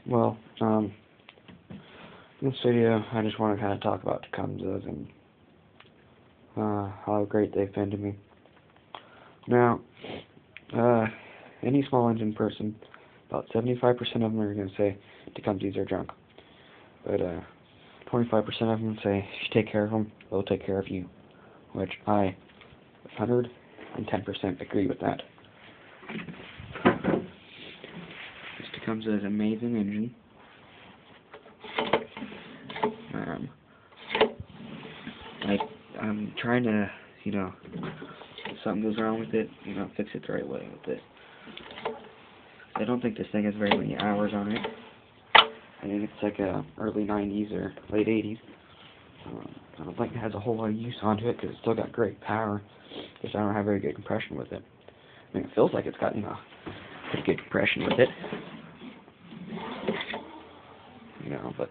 Well, in this video, I just want to kind of talk about tecumsehs and how great they've been to me. Now, any small engine person, about 75% of them are going to say tecumsehs are junk. But 25% of them say if you take care of them, they'll take care of you. Which I 110% agree with that. This tecumseh is an amazing engine. I'm trying to, if something goes wrong with it, fix it the right way with it. I don't think this thing has very many hours on it. I think it's like early 90s or late 80s. I don't think it has a whole lot of use onto it because it's still got great power. Just I don't have very good compression with it. I mean, it feels like it's got, pretty good compression with it. But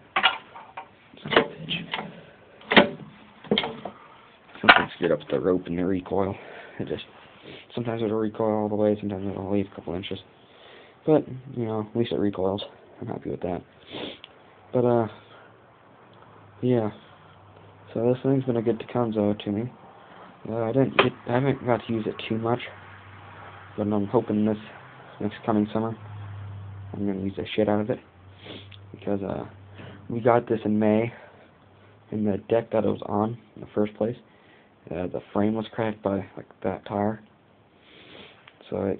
something screwed up with the rope and the recoil. Sometimes it'll recoil all the way, sometimes it'll leave a couple inches. But, at least it recoils. I'm happy with that. But, yeah. So this thing's been a good tecumseh to me. I haven't got to use it too much, but I'm hoping this next coming summer I'm gonna use the shit out of it, because we got this in May, and the deck that it was on in the first place, the frame was cracked by that tire, so I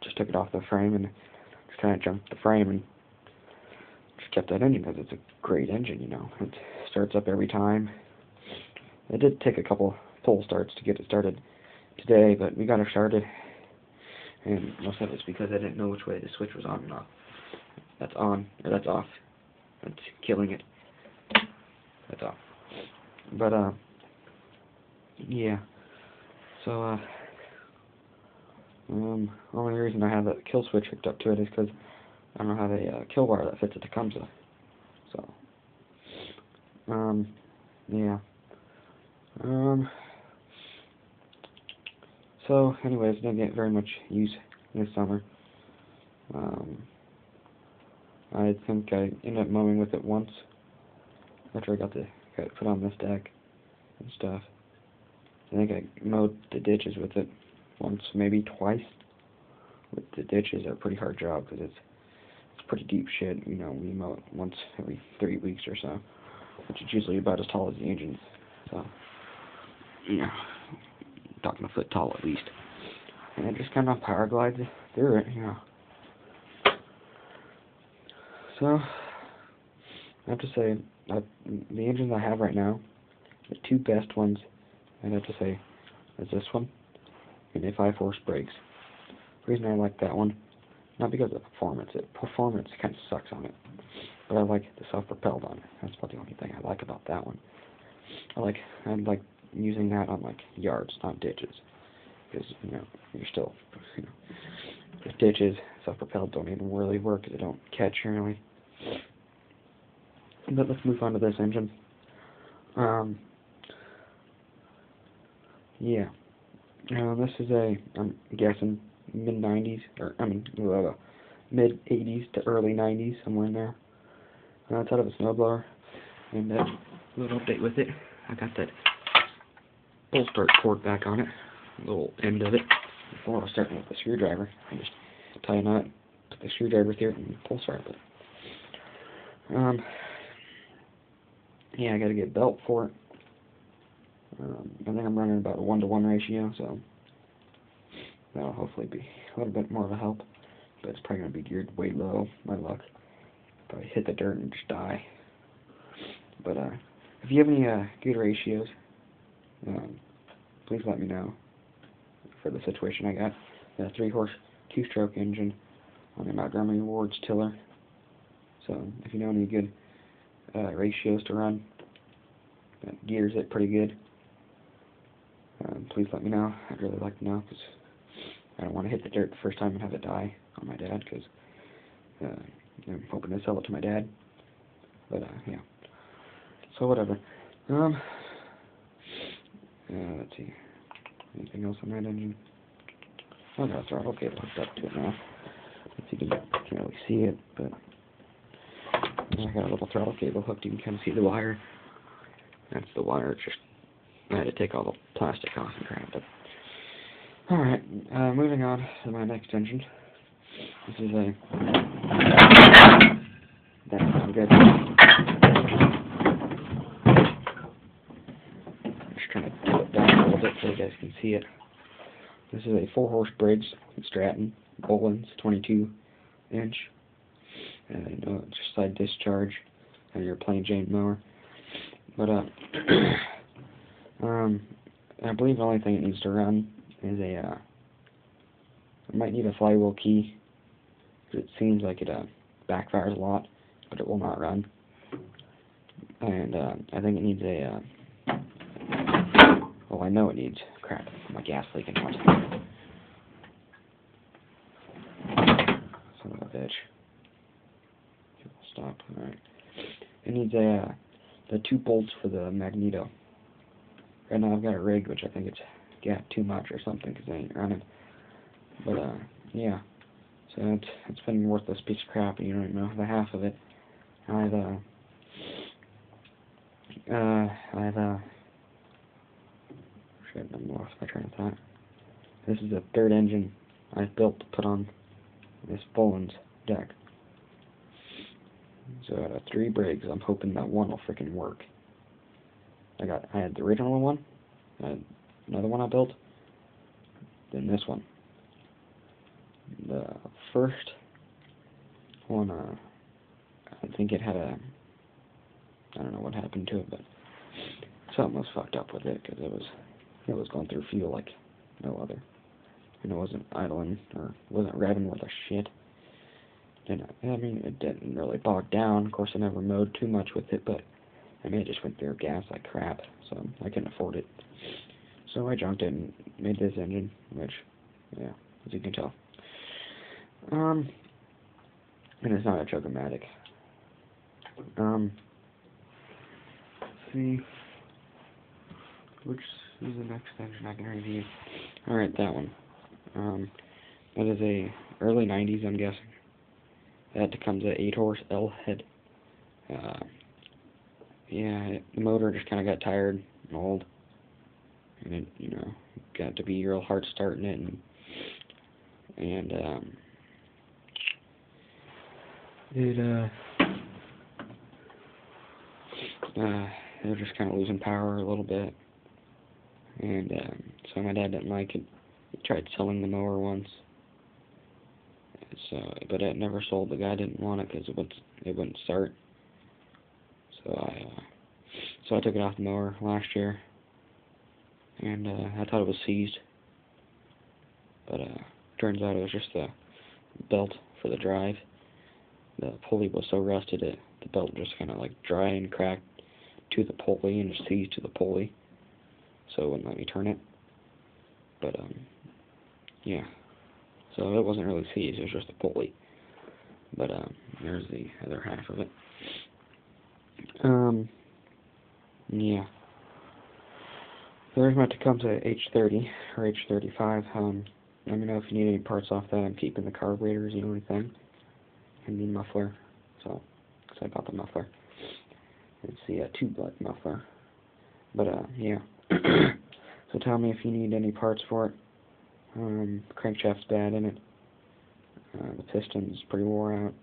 just took it off the frame and just kind of jumped the frame and just kept that engine because it's a great engine. It starts up every time. It did take a couple pull starts to get it started today, but we got it started, and most of it's because I didn't know which way the switch was on and off. That's on, or that's off. That's killing it. That's off. But, yeah. So, only reason I have that kill switch hooked up to it is because I don't have a kill bar that fits a tecumseh. So, yeah. So, anyways, didn't get very much use this summer. I think I ended up mowing with it once after I got it put on this deck and stuff. I think I mowed the ditches with it once, maybe twice. With the ditches are a pretty hard job because it's pretty deep shit. We mow it once every 3 weeks or so, which is usually about as tall as the engine. So, talking a foot tall at least. And it just kind of power glides through it, So, I have to say, the engines I have right now, the two best ones, I'd have to say, is this one, and the 5-force briggs. The reason I like that one, not because of the performance. Performance kind of sucks on it, but I like the self-propelled on it. That's about the only thing I like about that one. I like using that on yards, not ditches, because you're still, the ditches, self-propelled don't even really work because they don't catch really. But let's move on to this engine. Yeah. This is I'm guessing mid-90s, or mid-80s to early 90s, somewhere in there. It's out of a snowblower, and a little update with it. I got that pull start cord back on it, the little end of it. Before I was starting with the screwdriver, I just tie a knot, put the screwdriver through it, and pull start it. Yeah, I got to get a belt for it. I think I'm running about a 1-to-1 ratio, so that'll hopefully be a little bit more of a help. But it's probably going to be geared way low, my luck. Probably hit the dirt and just die. But if you have any good ratios, please let me know for the situation I got. The 3-horse 2-stroke engine on the Montgomery Ward's tiller. So if you know any good ratios to run, that gears it pretty good, please let me know. I'd really like to know, because I don't want to hit the dirt the first time and have it die on my dad, because I'm hoping to sell it to my dad. But yeah. So whatever. Let's see. Anything else on that engine? Oh, that's right. Okay, it's hooked up to it now. If you can't really see it, but I got a little throttle cable hooked. You can kind of see the wire. That's the wire. It's just, I had to take all the plastic off and crap. But alright, moving on to my next engine. This is a... That sounds good. Just trying to tilt it down a little bit so you guys can see it. This is a 4-horse Briggs Stratton Boland's 22-inch. And I know it's just side discharge of your plain Jane mower. But I believe the only thing it needs to run is a it might need a flywheel key. It seems like it backfires a lot, but it will not run. And I think it needs a well, I know it needs crap. My gas leaking. Watch that. Son of a bitch. Stop. Alright. It needs the 2 bolts for the magneto. Right now I've got it rigged, which I think it's got too much or something because I ain't running. But yeah. So it's been a worthless piece of crap, and you don't even know the half of it. I've shit, I'm lost my train of thought. This is the 3rd engine I've built to put on this Boland's deck. So out of 3 Briggs, I'm hoping that one will freaking work. I had the original one, I had another one I built, then this one. The first one, I think it had I don't know what happened to it, but something was fucked up with it because it was going through fuel like no other, and it wasn't idling or wasn't revving with a shit. And I mean, it didn't really bog down. Of course, I never mowed too much with it, but I mean, it just went through gas like crap, so I couldn't afford it. So I junked it and made this engine, which, yeah, as you can tell. And it's not a Chocomatic. Let's see, which is the next engine I can review? Alright, that one. That is a early 90s, I'm guessing. That tecumseh 8-horse L-head. Yeah, the motor just kind of got tired and old, and it, you know, got to be real hard starting it, and they were just kind of losing power a little bit, and so my dad didn't like it. He tried selling the mower once, so but it never sold. The guy didn't want it because it wouldn't start. So I took it off the mower last year, and I thought it was seized, but turns out it was just the belt for the drive. The pulley was so rusted the belt just kind of like dry and cracked to the pulley and just seized to the pulley, so it wouldn't let me turn it. But yeah, so it wasn't really seized, it was just a pulley. But there's the other half of it. Yeah. There's my Tecumseh H30 or H35. Let me know if you need any parts off that. I'm keeping the carburetor is the only thing, and the muffler. So, because I bought the muffler. It's the tube-like muffler. But yeah. So tell me if you need any parts for it. Crankshaft's bad in it. The piston's pretty wore out.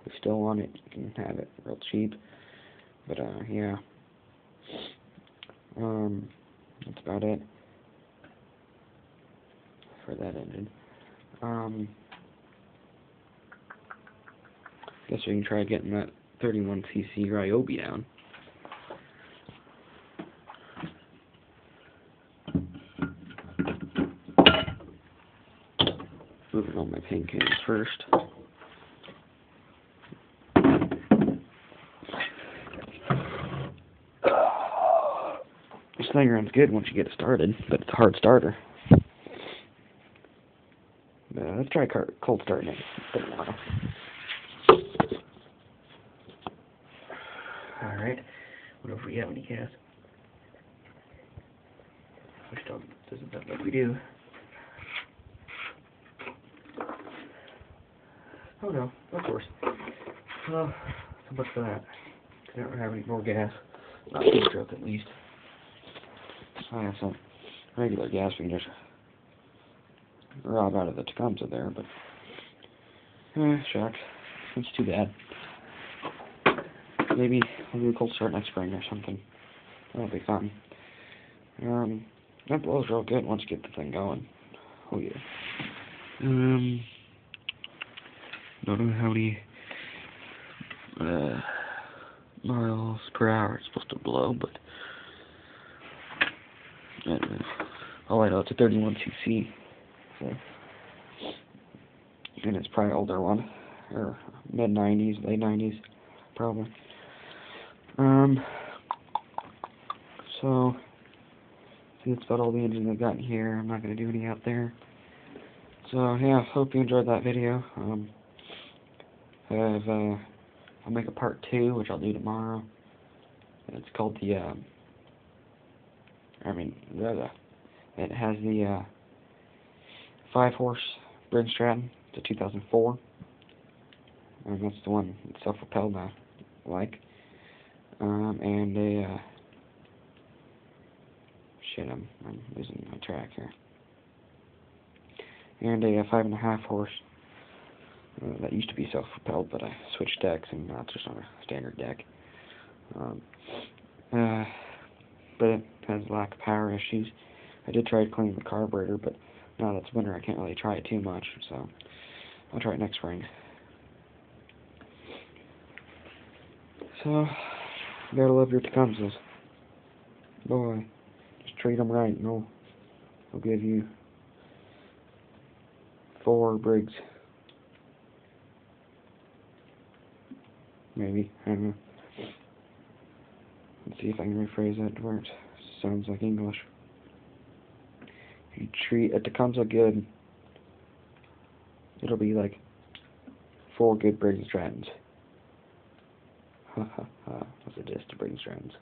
If you still want it, you can have it real cheap. But yeah. That's about it for that engine. Guess we can try getting that 31cc Ryobi down. Moving on my paint cans first. This thing runs good once you get it started, but it's a hard starter. Let's try cold starting it. It's been a while. Alright, what if we have any gas? Which doesn't look like we do. Oh no, of course. So much for that. I don't have any more gas. Not in the truck, at least. I have some regular gas we can just rob out of the tecumseh there, but shucks. It's too bad. Maybe I'll do a cold start next spring or something. That'll be fun. That blows real good once you get the thing going. Oh yeah. Don't know how many miles per hour it's supposed to blow, but anyway. Oh, I know it's a 31cc, so, and it's probably an older one, or mid 90s, late 90s, probably. So see, that's about all the engines I've got in here. I'm not going to do any out there. So yeah, hope you enjoyed that video. I'll make a part 2, which I'll do tomorrow. It's called the it has the 5-horse Briggs Stratton. It's a 2004, and that's the one that's self-propelled I like. And a shit, I'm losing my track here. And a 5.5 horse that used to be self-propelled, but I switched decks, and now it's just on a standard deck. But it has lack of power issues. I did try to clean the carburetor, but now that it's winter, I can't really try it too much, so I'll try it next spring. So, you gotta love your tecumsehs. Boy, just treat them right, and I'll give you 4 Briggs. Maybe, I don't know. Let's see if I can rephrase that to where it sounds like English. If you treat a tecumseh good, it'll be like 4 good Briggs Strattons. Ha ha ha. What's a diss to Briggs Strattons?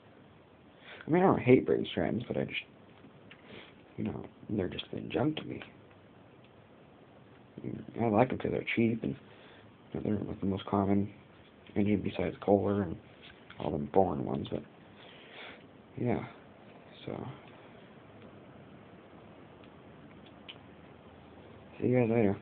I mean, I don't hate Briggs Strattons, but I just, they're just been junk to me. I like them because they're cheap, and they're like the most common engine besides Kohler and all the boring ones, but yeah, so see you guys later.